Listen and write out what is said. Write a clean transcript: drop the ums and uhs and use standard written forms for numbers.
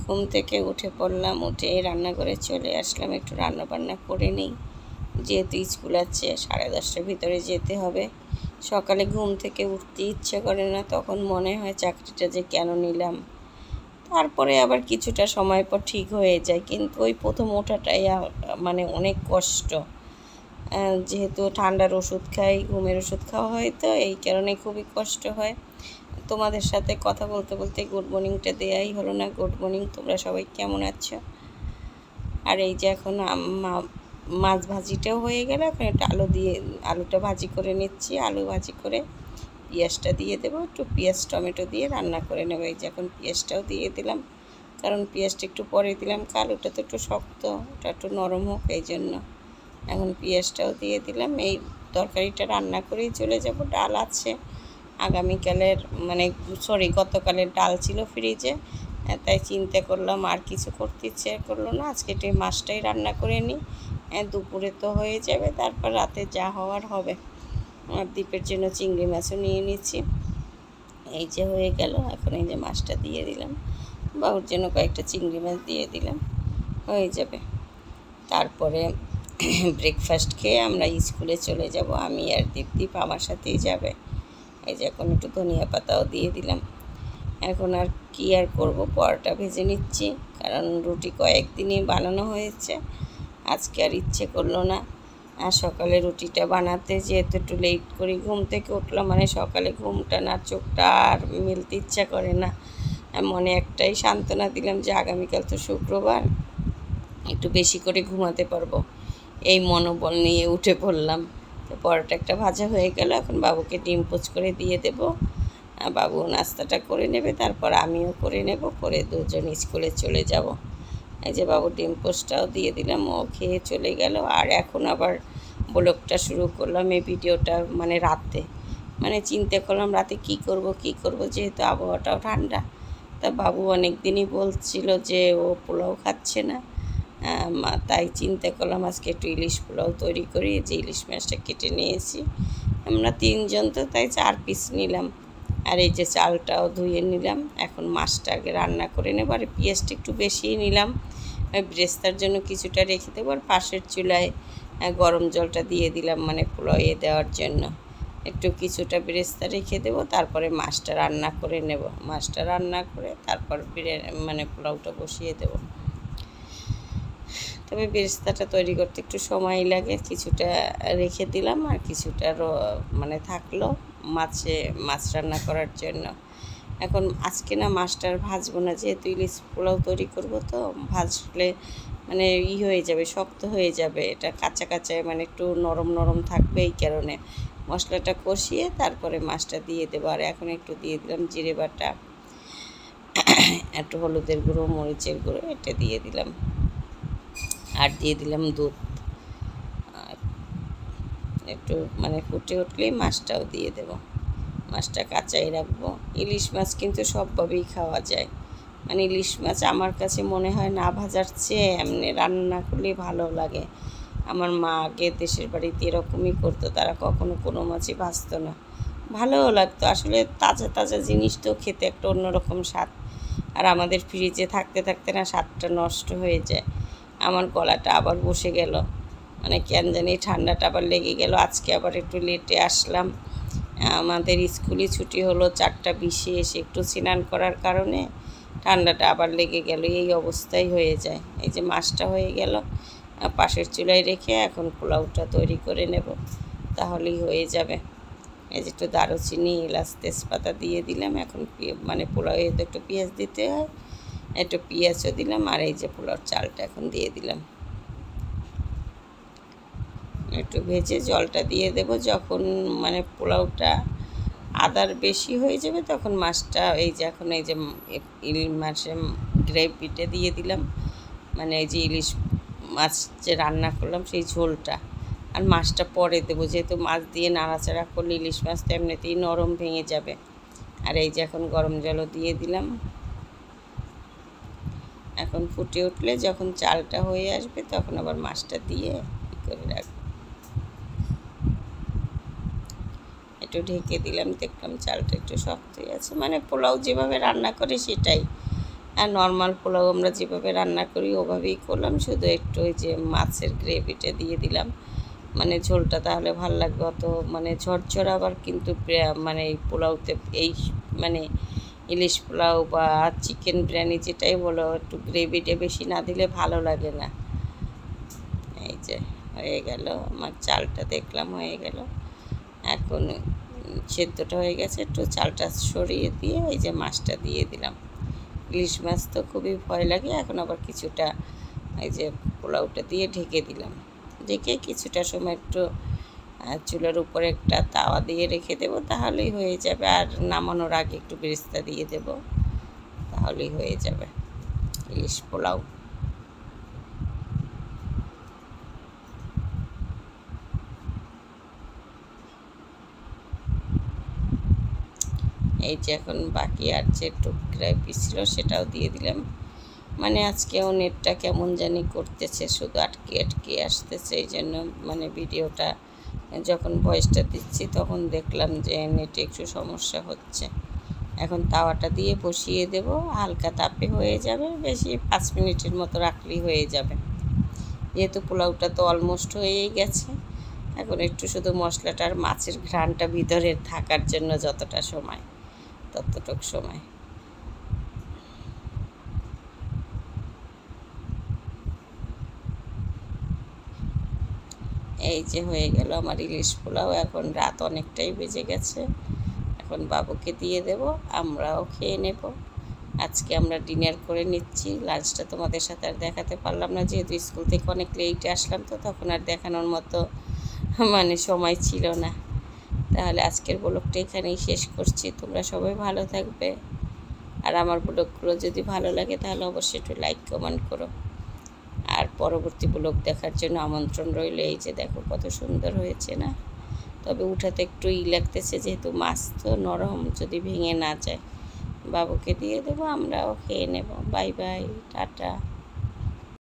ঘুম থেকে উঠে পড়লাম, উঠে রান্নাঘরে চলে আসলাম, একটু রান্না বান্না করে নিই, যেহেতু স্কুল আছে 10:30টার ভিতরে যেতে হবে। সকালে ঘুম থেকে উঠতে ইচ্ছে করে না, তখন মনে হয় চাকরিটা যে কেন নিলাম। তারপরে আবার কিছুটা সময় পর ঠিক হয়ে যায়, কিন্তু ওই প্রথম ওঠাটাই মানে অনেক কষ্ট। যেহেতু ঠান্ডার ওষুধ খাই, ঘুমের ওষুধ খাওয়া হয়, তো এই কারণে খুবই কষ্ট হয়। তোমাদের সাথে কথা বলতে বলতে গুড মর্নিংটা দেওয়াই হলো না। গুড মর্নিং, তোমরা সবাই কেমন আছো? আর এই যে এখন মাছ ভাজিটাও হয়ে গেল, এখন একটু আলুটা ভাজি করে নিচ্ছি। আলু ভাজি করে পেঁয়াজটা দিয়ে দেবো, একটু পেঁয়াজ টমেটো দিয়ে রান্না করে নেবো। এই যে এখন পেঁয়াজটাও দিয়ে দিলাম, কারণ পেঁয়াজটা একটু পরে দিলাম, আলুটা তো একটু শক্ত, ওটা একটু নরম হোক এই জন্য। এখন পেঁয়াজটাও দিয়ে দিলাম। এই তরকারিটা রান্না করেই চলে যাব। ডাল আছে আগামীকালের, মানে গতকালের ডাল ছিল ফ্রিজে, তাই চিন্তা করলাম আর কিছু করতে ইচ্ছে করলো না, আজকে একটু মাছটাই রান্না করে নিই। দুপুরে তো হয়ে যাবে, তারপর রাতে যা হওয়ার হবে। আর দ্বীপের জন্য চিংড়ি মাছও নিয়ে নিচ্ছি। এই যে হয়ে গেল, এখন এই যে মাছটা দিয়ে দিলাম, বাবুর জন্য কয়েকটা চিংড়ি মাছ দিয়ে দিলাম, হয়ে যাবে। তারপরে ব্রেকফাস্ট খেয়ে আমরা স্কুলে চলে যাব। আমি আর দীপ আমার সাথেই যাবে। এই যে এখন একটু ধনিয়া পাতাও দিয়ে দিলাম। এখন আর কি আর করবো, পরোটা ভেজে নিচ্ছি, কারণ রুটি কয়েকদিনই বানানো হয়েছে, আজকে আর ইচ্ছে করলো না। আর সকালে রুটিটা বানাতে যেহেতু একটু লেট করি, ঘুম থেকে উঠলাম মানে সকালে ঘুমটা না, চোখটা আর মেলতে ইচ্ছা করে না। মনে একটাই সান্ত্বনা দিলাম যে আগামীকাল তো শুক্রবার, একটু বেশি করে ঘুমাতে পারবো, এই মনোবল নিয়ে উঠে পড়লাম। তো পরোটা একটা ভাজা হয়ে গেল, এখন বাবুকে ডিম পোচ করে দিয়ে দেবো। বাবু নাস্তাটা করে নেবে, তারপর আমিও করে নেব, করে দুজন স্কুলে চলে যাব। এই যে বাবু ডিম পোচটাও দিয়ে দিলাম, ও খেয়ে চলে গেল। আর এখন আবার ব্লগটা শুরু করলাম, এই ভিডিওটা মানে রাতে, মানে চিন্তা করলাম রাতে কি করব, যেহেতু আবহাওয়াটাও ঠান্ডা। তা বাবু অনেক দিনই বলছিল যে ও পোলাও খাচ্ছে না, তাই চিন্তা করলাম আজকে একটু ইলিশ পোলাও তৈরি করি। যে ইলিশ মাছটা কেটে নিয়েছি, আমরা 3জন তো, তাই 4 পিস নিলাম। আর এই যে চালটাও ধুয়ে নিলাম, এখন মাছটা আগে রান্না করে নেব। আর পেঁয়াজটা একটু বেশিই নিলাম, ওই ব্রেস্তার জন্য কিছুটা রেখে দেবো। আর পাশের চুলায় গরম জলটা দিয়ে দিলাম, মানে পোলাওয়ে দেওয়ার জন্য একটু কিছুটা ব্রেস্তা রেখে দেবো, তারপরে মাছটা রান্না করে নেব। মাছটা রান্না করে তারপর মানে পোলাওটা বসিয়ে দেবো। তবে বেরেস্তাটা তৈরি করতে একটু সময় লাগে, কিছুটা রেখে দিলাম আর কিছুটা মানে থাকলো মাছ রান্না করার জন্য। এখন আজকে না মাছটার ভাজবো না, যেহেতু ইলিশ পোলাও তৈরি করব, তো ভাজলে মানে হয়ে যাবে, শক্ত হয়ে যাবে, এটা কাঁচা কাঁচা মানে একটু নরম নরম থাকবে। এই কারণে মশলাটা কষিয়ে তারপরে মাছটা দিয়ে দেবো। আর এখন একটু দিয়ে দিলাম জিরে বাটা, একটু হলুদের গুঁড়ো, মরিচের গুঁড়ো, এটা দিয়ে দিলাম। আর দিয়ে দিলাম দুধ, একটু মানে ফুটে উঠলেই মাছটাও দিয়ে দেব। মাছটা কাঁচাই রাখবো। ইলিশ মাছ কিন্তু সবভাবেই খাওয়া যায়, মানে ইলিশ মাছ আমার কাছে মনে হয় না ভাজার চেয়ে এমনি রান্না করলে ভালো লাগে। আমার মা আগে দেশের বাড়িতে এরকমই করতো, তারা কখনো কোনো মাছই ভাজতো না, ভালোও লাগতো। আসলে তাজা তাজা জিনিস তো খেতে একটা অন্যরকম স্বাদ। আর আমাদের ফ্রিজে থাকতে থাকতে না স্বাদটা নষ্ট হয়ে যায়। আমার গলাটা আবার বসে গেল, মানে কেন জানি ঠান্ডাটা আবার লেগে গেল। আজকে আবার একটু লেটে আসলাম, আমাদের স্কুলে ছুটি হলো 4:20-এ, এসে একটু স্নান করার কারণে ঠান্ডাটা আবার লেগে গেল, এই অবস্থাই হয়ে যায়। এই যে মাছটা হয়ে গেল, পাশের চুলায় রেখে এখন পোলাওটা তৈরি করে নেব, তাহলেই হয়ে যাবে। এই যে একটু দারুচিনি, এলাচ, তেজপাতা দিয়ে দিলাম। এখন মানে পোলাওয়ে তো একটু পেঁয়াজ দিতে হয়, একটু পেঁয়াজও দিলাম। আর এই যে পোলাওর চালটা এখন দিয়ে দিলাম, একটু ভেজে জলটা দিয়ে দেব। যখন মানে পোলাওটা আদার বেশি হয়ে যাবে, তখন মাছটা এই যে এখন এই যে ইলিশ মাছের গ্রেভিটা দিয়ে দিলাম, মানে এই যে ইলিশ মাছ যে রান্না করলাম সেই ঝোলটা। আর মাছটা পরে দেবো, যেহেতু মাছ দিয়ে নাড়াচাড়া করলে ইলিশ মাছ তো এমনিতেই নরম ভেঙে যাবে। আর এই যে এখন গরম জলও দিয়ে দিলাম। এখন ফুটে উঠলে যখন চালটা হয়ে আসবে, তখন আবার মাছটা দিয়ে করে রাখবো। একটু ঢেকে দিলাম, দেখলাম চালটা একটু শক্ত হয়ে আছে, মানে পোলাও যেভাবে রান্না করে সেটাই। আর নর্মাল পোলাও আমরা যেভাবে রান্না করি ওভাবেই করলাম, শুধু একটু ওই যে মাছের গ্রেভিটা দিয়ে দিলাম, মানে ঝোলটা তাহলে ভাল লাগবে। অত মানে ঝরঝরা আবার কিন্তু মানে এই পোলাওতে এই মানে ইলিশ পোলাও বা চিকেন বিরিয়ানি যেটাই বলো, একটু গ্রেভিটা বেশি না দিলে ভালো লাগে না। এই যে হয়ে গেল আমার চালটা, দেখলাম হয়ে গেল। এখন সেদ্ধটা হয়ে গেছে, একটু চালটা সরিয়ে দিয়ে এই যে মাছটা দিয়ে দিলাম। ইলিশ মাছ তো খুবই ভয় লাগে। এখন আবার কিছুটা এই যে পোলাওটা দিয়ে ঢেকে দিলাম, ঢেকে কিছুটা সময় একটু চুলার উপরে একটা তাওয়া দিয়ে রেখে দেবো, তাহলেই হয়ে যাবে। আর নামানোর আগে একটু বেরেস্তা দিয়ে দেব, তাহলেই হয়ে যাবে ইলিশ পোলাও। এই যে এখন বাকি আর যে টুকরা পিস ছিল সেটাও দিয়ে দিলাম। মানে আজকেও নেটটা কেমন জানি করতেছে, শুধু আটকে আটকে আসতেছে। এই জন্য মানে ভিডিওটা যখন ভয়েসটা দিচ্ছি তখন দেখলাম যে নেটে একটু সমস্যা হচ্ছে। এখন তাওয়াটা দিয়ে বসিয়ে দেব, হালকা তাপে হয়ে যাবে, বেশি 5 মিনিটের মতো রাখলেই হয়ে যাবে। যেহেতু পোলাওটা তো অলমোস্ট হয়েই গেছে, এখন একটু শুধু মশলাটার মাছের ঘ্রাণটা ভিতরে থাকার জন্য যতটা সময় ততটুক সময়। এই যে হয়ে গেল আমার ইলিশ পোলাও। এখন রাত অনেকটাই বেজে গেছে, এখন বাবুকে দিয়ে দেব, আমরাও খেয়ে নেব। আজকে আমরা ডিনার করে নিচ্ছি। লাঞ্চটা তোমাদের সাথে আর দেখাতে পারলাম না, যেহেতু স্কুল থেকে অনেক লেটে আসলাম, তো তখন আর দেখানোর মতো মানে সময় ছিল না। তাহলে আজকের ব্লগটা এখানেই শেষ করছি। তোমরা সবাই ভালো থাকবে, আর আমার ব্লগগুলো যদি ভালো লাগে তাহলে অবশ্যই একটু লাইক কমেন্ট করো। আর পরবর্তী ব্লগ দেখার জন্য আমন্ত্রণ রইল। এই যে দেখো কত সুন্দর হয়েছে না? তবে উঠাতে একটু লাগতেছে, যেহেতু মাছ তো নরম, যদি ভেঙে না যায়। বাবুকে দিয়ে দেবো, আমরাও খেয়ে নেব। Bye bye, tata.